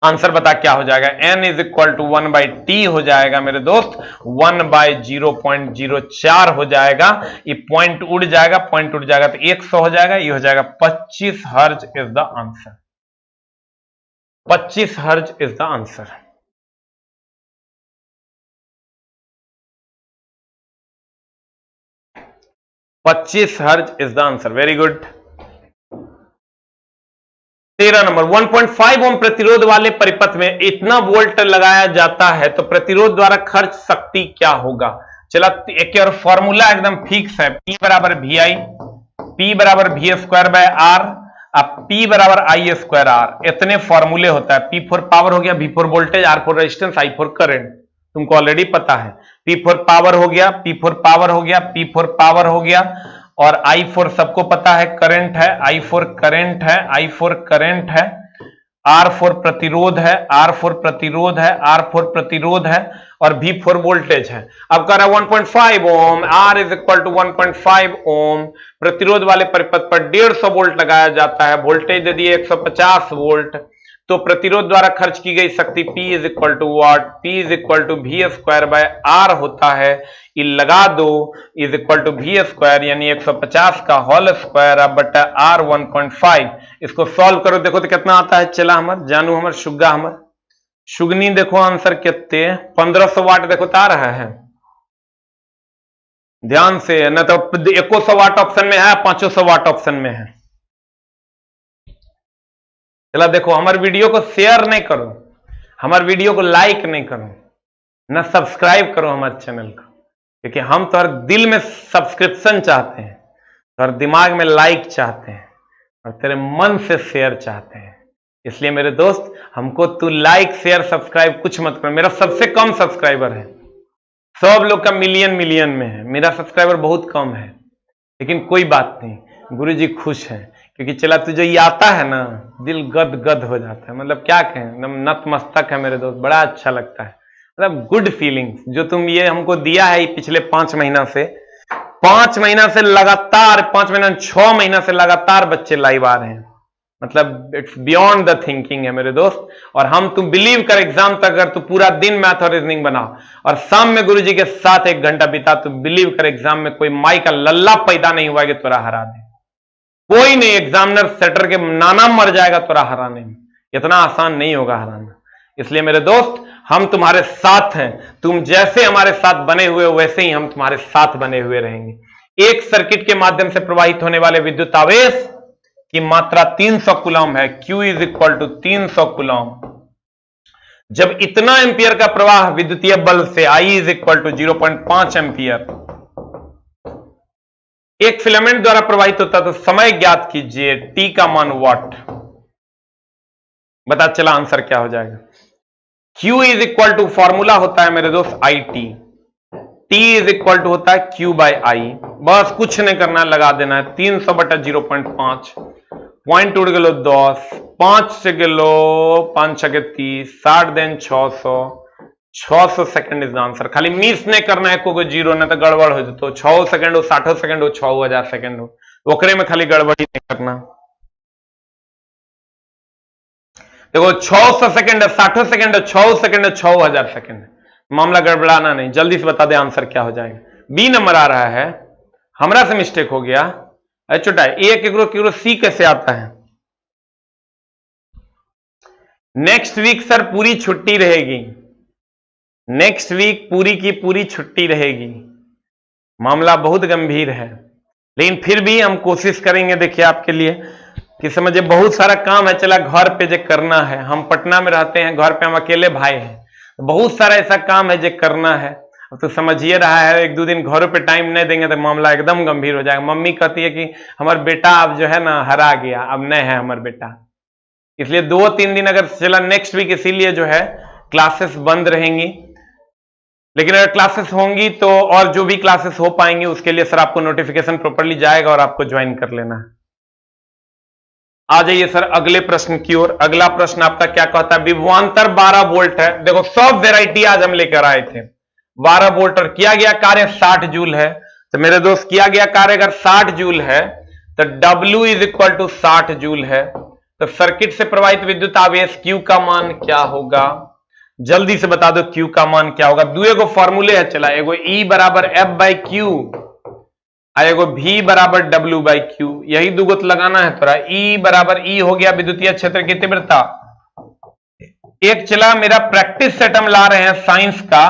आंसर बता क्या हो जाएगा, n is equal to 1 by T हो जाएगा मेरे दोस्त, 1 बाई 0.04 हो जाएगा। ये पॉइंट उड़ जाएगा, पॉइंट उड़ जाएगा तो 100 हो जाएगा, ये हो जाएगा 25 हर्ज इज द आंसर। 25 हर्ज इज द आंसर। हर्ज is the answer, very good. 13 number, 1.5 ओम प्रतिरोध वाले परिपथ में इतना वोल्ट लगाया जाता है तो प्रतिरोध द्वारा खर्च शक्ति क्या होगा। चला एक और फॉर्मूला एकदम फिक्स है, P बराबर VI, P बराबर V स्क्वायर बाय R, अब P बराबर I स्क्वायर R। इतने फॉर्मूले होता है। P4 पावर हो गया, V4 voltage, R4 resistance, I4 current, तुमको ऑलरेडी पता है। P4 पावर हो गया, P4 पावर हो गया, P4 पावर हो गया, और I4 सबको पता है करंट है, I4 करंट है, I4 करंट है, R4 प्रतिरोध है, R4 प्रतिरोध है, R4 प्रतिरोध है, और V4 वोल्टेज है। अब कह रहा है 1.5 ओम, R इज इक्वल टू 1.5 ओम। प्रतिरोध वाले परिपथ पर 150 वोल्ट लगाया जाता है, वोल्टेज दे दिए 150 वोल्ट, तो प्रतिरोध द्वारा खर्च की गई शक्ति P is equal to what, P is equal to V square by R होता है। ये लगा दो, is equal to V square यानी 150 का होल स्क्वायर अब बटा R 1.5। इसको सॉल्व करो, देखो तो कितना आता है। चला हमर जानू, हमर शुग्गा, हमर शुगनी, देखो आंसर कितने 1500 वाट देखो तो आ रहा है, ध्यान से, न तो 100 वाट ऑप्शन में है, 500 वाट ऑप्शन में है। चला देखो, हमारे वीडियो को शेयर नहीं करो, हमारे वीडियो को लाइक नहीं करो, ना सब्सक्राइब करो हमारे चैनल को, क्योंकि हम तो हर दिल में सब्सक्रिप्शन चाहते हैं, तो हर दिमाग में लाइक चाहते हैं, और तेरे मन से शेयर चाहते हैं। इसलिए मेरे दोस्त, हमको तू लाइक शेयर सब्सक्राइब कुछ मत कर। मेरा सबसे कम सब्सक्राइबर है, सब लोग का मिलियन में है, मेरा सब्सक्राइबर बहुत कम है, लेकिन कोई बात नहीं, गुरुजी खुश हैं, क्योंकि चला तुझे ये आता है ना, दिल गद गद हो जाता है। मतलब क्या कहें, एकदम नतमस्तक है मेरे दोस्त, बड़ा अच्छा लगता है, मतलब गुड फीलिंग्स जो तुम ये हमको दिया है पिछले 5 महीना से, 5 महीना से लगातार, 5 महीना 6 महीना से लगातार बच्चे लाइव आ रहे हैं। मतलब इट्स बियॉन्ड द थिंकिंग है मेरे दोस्त। और हम, तुम बिलीव कर, एग्जाम तक अगर तू पूरा दिन मैथ और रीजनिंग बना और शाम में गुरुजी के साथ 1 घंटा बिता, तो बिलीव कर एग्जाम में कोई माई का लल्ला पैदा नहीं हुआ कि तोरा हरा दे, कोई नहीं। एग्जामिनर सेटर के नाना मर जाएगा तोरा हराने में, इतना आसान नहीं होगा हराना। इसलिए मेरे दोस्त, हम तुम्हारे साथ हैं, तुम जैसे हमारे साथ बने हुए वैसे ही हम तुम्हारे साथ बने हुए रहेंगे। एक सर्किट के माध्यम से प्रवाहित होने वाले विद्युत आवेश की मात्रा 300 कूलम है, Q is equal to 300 coulomb. जब इतना एम्पियर का प्रवाह विद्युतीय बल से I is equal to 0.5 ampere एक फिलामेंट द्वारा प्रवाहित होता, तो समय ज्ञात कीजिए, T का मान वाट। बता चला आंसर क्या हो जाएगा। Q is equal to, formula होता है मेरे दोस्त IT, T is equal to होता है Q बाय I। बस कुछ नहीं करना, लगा देना है 300 बटा 0.5, पॉइंट उड़ गलो 10, 5 से गलो 5 6 30, 60 दिन 600, 600 सेकंड इज द आंसर। खाली मिस नहीं करना है, कोई जीरो ना तो गड़बड़ हो जाए। तो 6 सेकंड हो, 60 सेकंड हो, 6000 सेकंड हो, ओकरे में खाली गड़बड़ी नहीं करना। देखो 600 सेकंड है, 60 सेकंड है, 6 सेकंड है, 6000 सेकंड है, मामला गड़बड़ाना नहीं। जल्दी से बता दे आंसर क्या हो जाएगा। बी नंबर आ रहा है, हमरा से मिस्टेक हो गया। अरे छोटा ए केकरो सी कैसे आता है। नेक्स्ट वीक सर पूरी छुट्टी रहेगी, नेक्स्ट वीक पूरी की पूरी छुट्टी रहेगी। मामला बहुत गंभीर है, लेकिन फिर भी हम कोशिश करेंगे। देखिए आपके लिए कि समझे बहुत सारा काम है, चला घर पे जो करना है। हम पटना में रहते हैं, घर पे हम अकेले भाई हैं, बहुत सारा ऐसा काम है जो करना है। तो समझिए रहा है, एक दो दिन घरों पे टाइम नहीं देंगे तो मामला एकदम गंभीर हो जाएगा। मम्मी कहती है कि हमारा बेटा अब जो है ना हरा गया, अब नहीं है हमारा बेटा। इसलिए 2-3 दिन अगर चला नेक्स्ट वीक, इसीलिए जो है क्लासेस बंद रहेंगी। लेकिन अगर क्लासेस होंगी तो और जो भी क्लासेस हो पाएंगी उसके लिए सर आपको नोटिफिकेशन प्रॉपरली जाएगा और आपको ज्वाइन कर लेना है। आ जाइए सर अगले प्रश्न की ओर। अगला प्रश्न आपका क्या कहता है, विभवांतर 12 वोल्ट है। देखो सब वेराइटी आज हम लेकर आए थे। 12 वोल्ट और किया गया कार्य 60 जूल है। तो मेरे दोस्त किया गया कार्य अगर 60 जूल है तो W is equal to 60 joule है। तो सर्किट से प्रवाहित विद्युत आवेश Q का मान क्या होगा, जल्दी से बता दो Q का मान क्या होगा। दुए को फॉर्मूले है चला, एगो E बराबर F बाई Q और एगो V बराबर W बाई Q। यही दुगो तो लगाना है थोड़ा। E बराबर E हो गया विद्युतीय क्षेत्र की तीव्रता। एक चला मेरा प्रैक्टिस सेट हम ला रहे हैं साइंस का,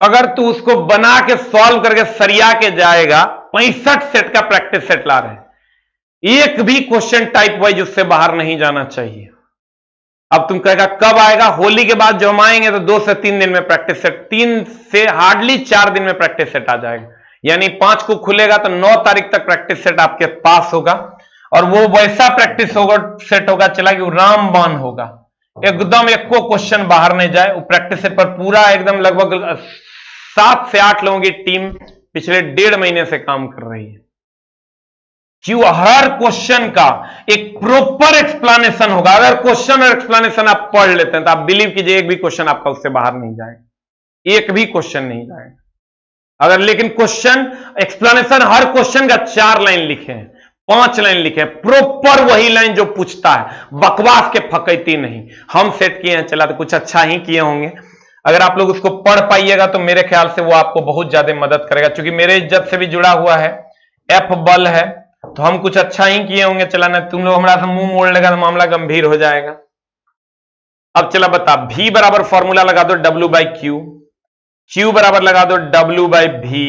अगर तू उसको बना के सॉल्व करके सरिया के जाएगा, 65 सेट का प्रैक्टिस सेट ला रहे हैं, एक भी क्वेश्चन टाइप वाइज उससे बाहर नहीं जाना चाहिए। अब तुम कहेगा कब आएगा, होली के बाद जो हम आएंगे तो 2 से 3 दिन में प्रैक्टिस सेट, 3 से हार्डली 4 दिन में प्रैक्टिस सेट आ जाएगा। यानी 5 को खुलेगा तो 9 तारीख तक प्रैक्टिस सेट आपके पास होगा। और वो वैसा प्रैक्टिस होगा सेट होगा चला कि रामबाण होगा, एकदम एक को क्वेश्चन बाहर नहीं जाए। वो प्रैक्टिस सेट पर पूरा एकदम लगभग 7 से 8 लोगों की टीम पिछले 1.5 महीने से काम कर रही है। क्यों, हर क्वेश्चन का एक प्रॉपर एक्सप्लेनेशन होगा। अगर क्वेश्चन और एक्सप्लेनेशन आप पढ़ लेते हैं तो आप बिलीव कीजिए एक भी क्वेश्चन आपका उससे बाहर नहीं जाएगा, एक भी क्वेश्चन नहीं जाएगा। अगर लेकिन क्वेश्चन एक्सप्लेनेशन हर क्वेश्चन का 4 लाइन लिखे हैं, 5 लाइन लिखे हैं, प्रॉपर वही लाइन जो पूछता है, बकवास के फकैती नहीं। हम सेट किए हैं चला तो कुछ अच्छा ही किए होंगे। अगर आप लोग उसको पढ़ पाइएगा तो मेरे ख्याल से वो आपको बहुत ज्यादा मदद करेगा। क्योंकि मेरे इज्जत से भी जुड़ा हुआ है, एफ बल है, तो हम कुछ अच्छा ही किए होंगे। चला ना तुम लोग हमारा से मुंह मोड़ लेगा तो मामला गंभीर हो जाएगा। अब चला बता, V बराबर फॉर्मूला लगा दो W बाई Q, Q बराबर लगा दो W by V,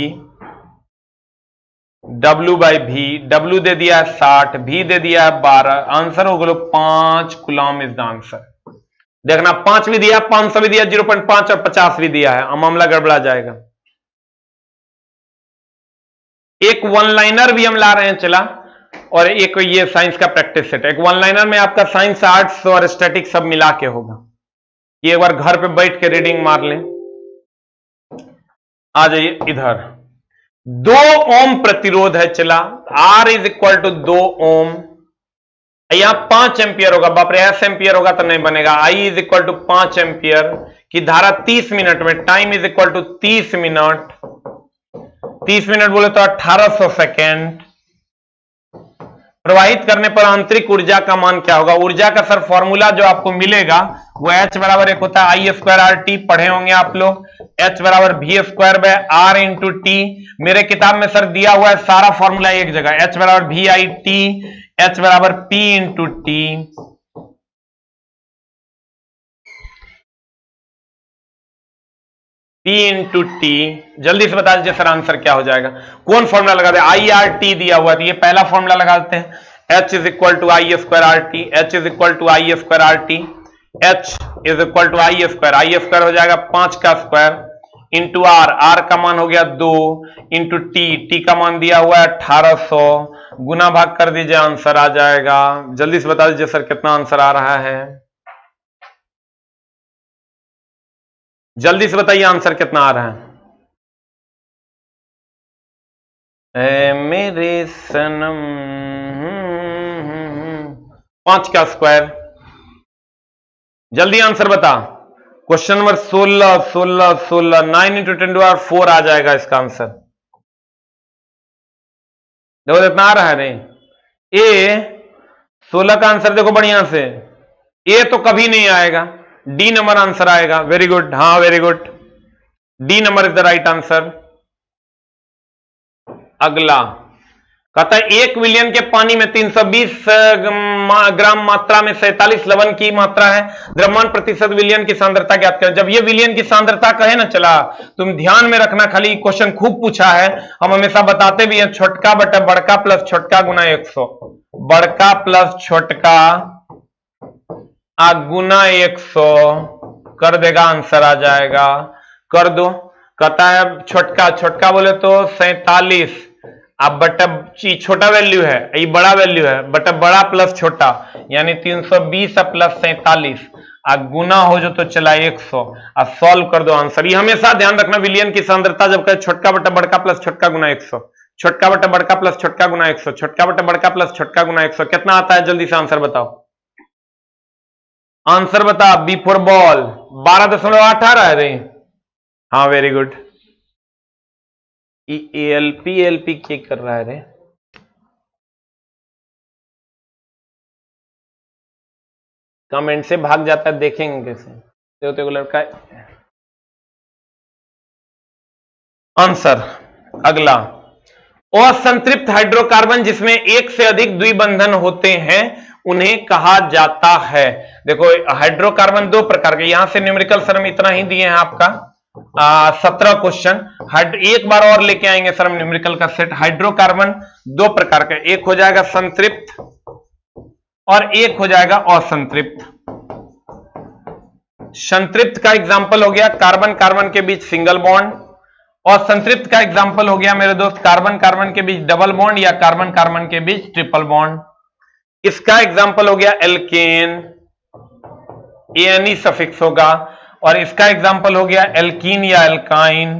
W by V, W दे दिया है 60, V दे दिया है 12, आंसर हो गया 5 कूलम इज द आंसर। देखना 5 भी दिया, 500 भी दिया, 0.5 और 50 भी दिया है, मामला गड़बड़ा जाएगा। एक वन लाइनर भी हम ला रहे हैं चला, और एक ये साइंस का प्रैक्टिस सेट। एक वन लाइनर में आपका साइंस, आर्ट्स और स्टैटिक सब मिला के होगा। ये एक बार घर पे बैठ के रीडिंग मार लें। आ जाइए इधर, 2 ओम प्रतिरोध है चला, R इज इक्वल टू 2 ओम। यहां 5 एंपियर होगा, बाप रे 8 एंपियर होगा तो नहीं बनेगा। I is equal to 5 ampere की धारा 30 मिनट में, time is equal to 30 minute, 30 minute बोले तो 1800 सेकेंड प्रवाहित करने पर आंतरिक ऊर्जा का मान क्या होगा। ऊर्जा का सर फॉर्मूला जो आपको मिलेगा वो H बराबर एक होता है I² RT, पढ़े होंगे आप लोग। H बराबर V² bye R into T। मेरे किताब में सर दिया हुआ है सारा फॉर्मूला एक जगह, H बराबर VIT, H बराबर P into T। P into T, जल्दी से बता दीजिए सर आंसर क्या हो जाएगा। कौन फॉर्मूला लगा दे, IRT दिया हुआ है तो ये पहला फॉर्मूला लगा देते हैं। H is equal to I² RT, H is equal to I² RT, H is equal to I² हो जाएगा 5 का स्क्वायर इंटू R, R का मान हो गया 2 इंटू T, T का मान दिया हुआ है 1800, गुना भाग कर दीजिए आंसर आ जाएगा। जल्दी से बता दीजिए सर कितना आंसर आ रहा है, जल्दी से बताइए आंसर कितना आ रहा है। मेरे सनम 5 का स्क्वायर, जल्दी आंसर बता। Question number 16 16 16 9 into 10 to power 4 आ जाएगा इसका आंसर। देखो इतना आ रहा है नहीं। ए 16 का आंसर देखो बढ़िया से, ए तो कभी नहीं आएगा, डी नंबर आंसर आएगा। वेरी गुड, हाँ very good, D number is the right answer. अगला कहता है 1 विलियन के पानी में 320 ग्राम मात्रा में 47 लवण की मात्रा है, द्रव्यमान प्रतिशत विलियन की सांद्रता ज्ञात करें। जब ये विलियन की सांद्रता कहे ना, चला तुम ध्यान में रखना, खाली क्वेश्चन खूब पूछा है, हम हमेशा बताते भी हैं, छोटका बटा बड़का प्लस छोटका गुना 100, बड़का प्लस छोटका गुना 100 कर देगा, आंसर आ जाएगा। कर दो। कहता है छोटका, छोटका बोले तो 47, अब बटा छोटा वैल्यू है, ये बड़ा वैल्यू है, बटा बड़ा प्लस छोटा यानी 320 प्लस 47 गुना हो जो तो चला 100, अब सॉल्व कर दो आंसर। ये हमेशा ध्यान रखना, विलियन की सांद्रता जब कहे छोटका बटा बड़का प्लस छोटका गुना 100, छोटका बटा बड़का प्लस छोटका गुना 100, छोटका बटा बड़का प्लस छोटका गुना 100, कितना आता है जल्दी से आंसर बताओ। आंसर बता, बी फॉर बॉल 12.8 आ रहा है रे। हाँ वेरी गुड। एलपी क्या कर रहा है रे? कमेंट से भाग जाता है, देखेंगे कैसे। तो लड़का आंसर। अगला, असंतृप्त हाइड्रोकार्बन जिसमें एक से अधिक द्विबंधन होते हैं उन्हें कहा जाता है। देखो हाइड्रोकार्बन दो प्रकार के, यहां से न्यूमेरिकल सर में इतना ही दिए हैं आपका 17 क्वेश्चन, एक बार और लेके आएंगे सर न्यूमेरिकल का सेट। हाइड्रोकार्बन दो प्रकार का, एक हो जाएगा संतृप्त और एक हो जाएगा असंतृप्त। संतृप्त का एग्जांपल हो गया कार्बन कार्बन के बीच सिंगल बॉन्ड, और संतृप्त का एग्जांपल हो गया मेरे दोस्त कार्बन कार्बन के बीच डबल बॉन्ड या कार्बन कार्बन के बीच ट्रिपल बॉन्ड। इसका एग्जांपल हो गया एल्केन, एनी सफिक्स होगा, और इसका एग्जांपल हो गया एल्कीन या एल्काइन,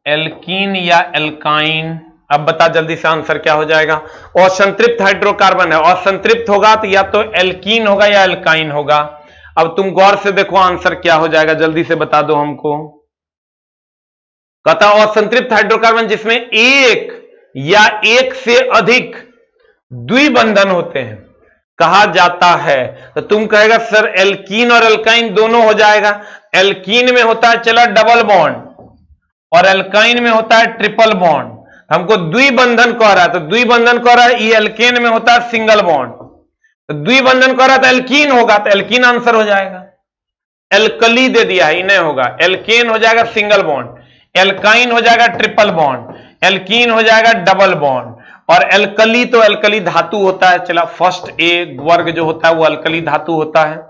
एल्कीन या एल्काइन। अब बता जल्दी से आंसर क्या हो जाएगा। और संतृप्त हाइड्रोकार्बन है, और संतृप्त होगा तो या तो एल्कीन होगा या एल्काइन होगा। अब तुम गौर से देखो आंसर क्या हो जाएगा, जल्दी से बता दो हमको। कहता असंतृप्त हाइड्रोकार्बन जिसमें एक या एक से अधिक द्विबंधन होते हैं कहा जाता है। तो तुम कहेगा सर एल्कीन और एल्काइन दोनों हो जाएगा। एल्कीन में होता है चला डबल बॉन्ड और एल्काइन में होता है ट्रिपल बॉन्ड। हमको द्विबंधन कह रहा है, तो द्विबंधन कह रहा है, ये एल्केन में होता है सिंगल बॉन्ड, तो द्विबंधन कह रहा है तो एल्कीन होगा, तो एल्कीन आंसर हो जाएगा। एल्कली दे दिया है, नहीं होगा। एल्केन हो जाएगा सिंगल बॉन्ड, एल्काइन हो जाएगा ट्रिपल बॉन्ड, एल्कीन हो जाएगा डबल बॉन्ड, और एल्कली तो एल्कली धातु होता है। चला फर्स्ट ए वर्ग जो होता है वो एल्कली धातु होता है।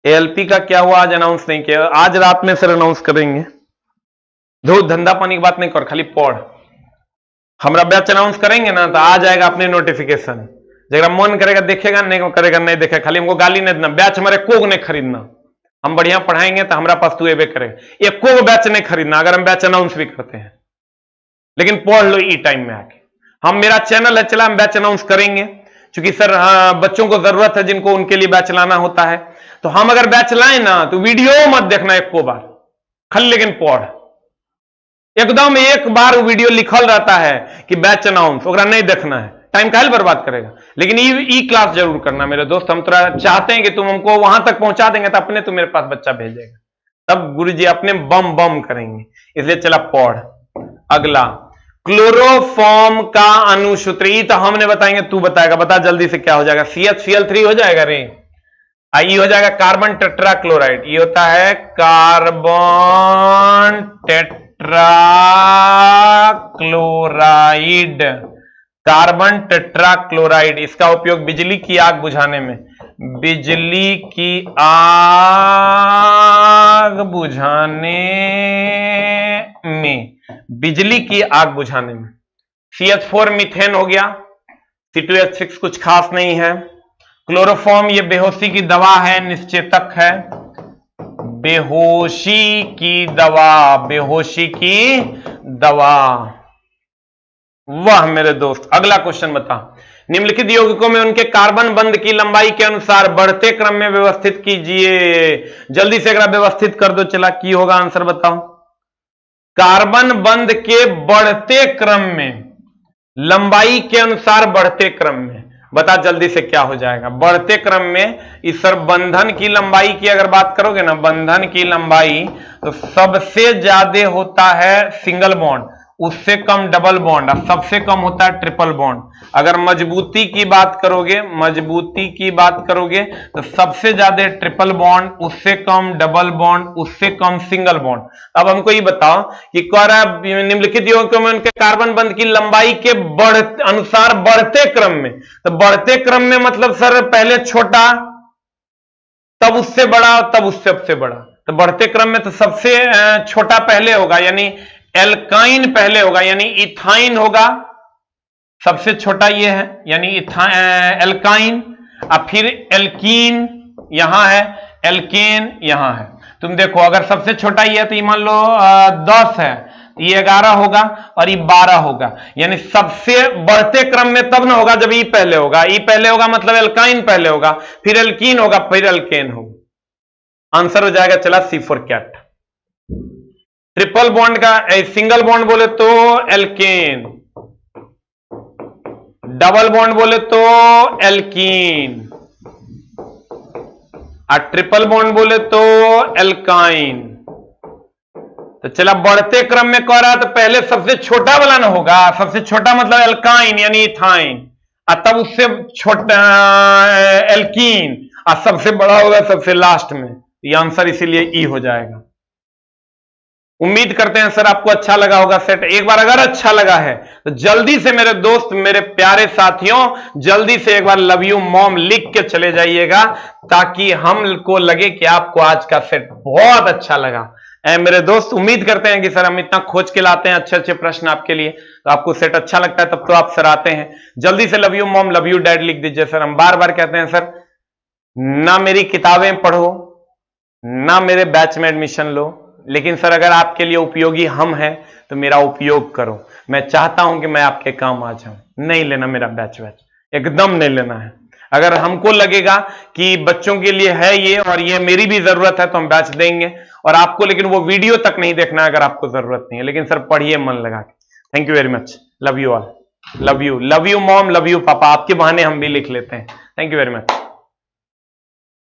एएलपी का क्या हुआ आज अनाउंस नहीं किया, आज रात में सर अनाउंस करेंगे। धो धंधा पानी की बात नहीं कर, खाली पढ़। हमारा बैच अनाउंस करेंगे ना तो आ जाएगा अपने नोटिफिकेशन, जरा मन करेगा देखेगा, नहीं करेगा नहीं देखेगा। खाली हमको गाली नहीं देना, बैच हमारे कोग नहीं खरीदना। हम बढ़िया पढ़ाएंगे तो हमारा पास तू एबे करेगा। एक कोग बैच नहीं खरीदना अगर हम बैच अनाउंस भी करते हैं, लेकिन पढ़ लो ई टाइम में आके। हम मेरा चैनल है चला, हम बैच अनाउंस करेंगे, क्योंकि सर बच्चों को जरूरत है जिनको उनके लिए बैच लाना होता है। तो हम अगर बैच लाए ना तो वीडियो मत देखना एक को बार, खाली लेकिन पढ़। एकदम एक बार वीडियो लिखल रहता है कि बैच अनाउंस, ओकरा नहीं देखना है, टाइम काहे बर्बाद करेगा। लेकिन ई क्लास जरूर करना मेरे दोस्त। हम थोड़ा चाहते हैं कि तुम हमको वहां तक पहुंचा देंगे तो अपने तुम मेरे पास बच्चा भेजेगा, तब गुरुजी अपने बम बम करेंगे। इसलिए चला पढ़। अगला, क्लोरोफॉर्म का अणुसूत्र, तो हमने बताएंगे, तू बताएगा। बता जल्दी से क्या हो जाएगा। CH3 हो जाएगा रे। ये हो जाएगा कार्बन टेट्रा क्लोराइड। ये होता है carbon tetra chloride, carbon tetra chloride. इसका उपयोग बिजली की आग बुझाने में, बिजली की आग बुझाने में, बिजली की आग बुझाने में। CH4 मीथेन हो गया, C2H6 कुछ खास नहीं है। क्लोरोफॉर्म ये बेहोशी की दवा है, निश्चेतक है। बेहोशी की दवा, बेहोशी की दवा। वाह मेरे दोस्त, अगला क्वेश्चन बता। निम्नलिखित यौगिकों में उनके कार्बन बंध की लंबाई के अनुसार बढ़ते क्रम में व्यवस्थित कीजिए। जल्दी से अगर व्यवस्थित कर दो, चला की होगा आंसर बताओ। कार्बन बंध के बढ़ते क्रम में, लंबाई के अनुसार बढ़ते क्रम में, बता जल्दी से क्या हो जाएगा। बढ़ते क्रम में इस सर बंधन की लंबाई की अगर बात करोगे ना, बंधन की लंबाई तो सबसे ज्यादा होता है सिंगल बॉन्ड, उससे कम डबल बॉन्ड, और सबसे कम होता है ट्रिपल बॉन्ड। अगर मजबूती की बात करोगे, मजबूती की बात करोगे तो सबसे ज्यादा ट्रिपल बॉन्ड, उससे कम डबल बॉन्ड, उससे कम सिंगल बॉन्ड। अब हमको ये बताओ कि निम्नलिखित यौगिकों में उनके कार्बन बंध की लंबाई के अनुसार बढ़ते क्रम में, तो बढ़ते क्रम में मतलब सर पहले छोटा, तब उससे बड़ा, तब उससे सबसे बड़ा। तो बढ़ते क्रम में तो सबसे छोटा पहले होगा, यानी एल्काइन पहले होगा, यानी इथाइन होगा, सबसे छोटा ये है, यानी एल्काइन, और फिर एल्कीन यहां है, एल्केन यहां है। तुम देखो अगर सबसे छोटा ये है तो ये मान लो 10 है, ये 11 होगा और ये 12 होगा, यानी सबसे बढ़ते क्रम में तब ना होगा जब ई पहले होगा। ई पहले होगा मतलब एल्काइन पहले होगा, फिर एल्कीन होगा, फिर एल्केन होगा। आंसर हो जाएगा चला सी फॉर कैट। ट्रिपल बॉन्ड का सिंगल बॉन्ड बोले तो एल्केन, डबल बॉन्ड बोले तो एल्कीन, और ट्रिपल बॉन्ड बोले तो एल्काइन। तो चला बढ़ते क्रम में कह रहा तो पहले सबसे छोटा वाला ना होगा, सबसे छोटा मतलब एल्काइन यानी इथाइन, और तब उससे छोटा एल्कीन, और सबसे बड़ा होगा सबसे लास्ट में। ये आंसर इसीलिए ई हो जाएगा। उम्मीद करते हैं सर आपको अच्छा लगा होगा सेट। एक बार अगर अच्छा लगा है तो जल्दी से मेरे दोस्त, मेरे प्यारे साथियों, जल्दी से एक बार लव यू मॉम लिख के चले जाइएगा, ताकि हमको लगे कि आपको आज का सेट बहुत अच्छा लगा। मेरे दोस्त उम्मीद करते हैं कि सर हम इतना खोज के लाते हैं अच्छे अच्छे प्रश्न आपके लिए, तो आपको सेट अच्छा लगता है तब तो आप सर आते हैं। जल्दी से love you mom love you dad लिख दीजिए सर। हम बार बार कहते हैं सर, ना मेरी किताबें पढ़ो, ना मेरे बैच में एडमिशन लो, लेकिन सर अगर आपके लिए उपयोगी हम हैं तो मेरा उपयोग करो। मैं चाहता हूं कि मैं आपके काम आ जाऊं। नहीं लेना मेरा बैच एकदम नहीं लेना है। अगर हमको लगेगा कि बच्चों के लिए है ये और ये मेरी भी जरूरत है तो हम बैच देंगे, और आपको लेकिन वो वीडियो तक नहीं देखना है अगर आपको जरूरत नहीं है। लेकिन सर पढ़िए मन लगा के। Thank you very much, love you all, love you mom, love you पापा। आपके बहाने हम भी लिख लेते हैं। Thank you very much.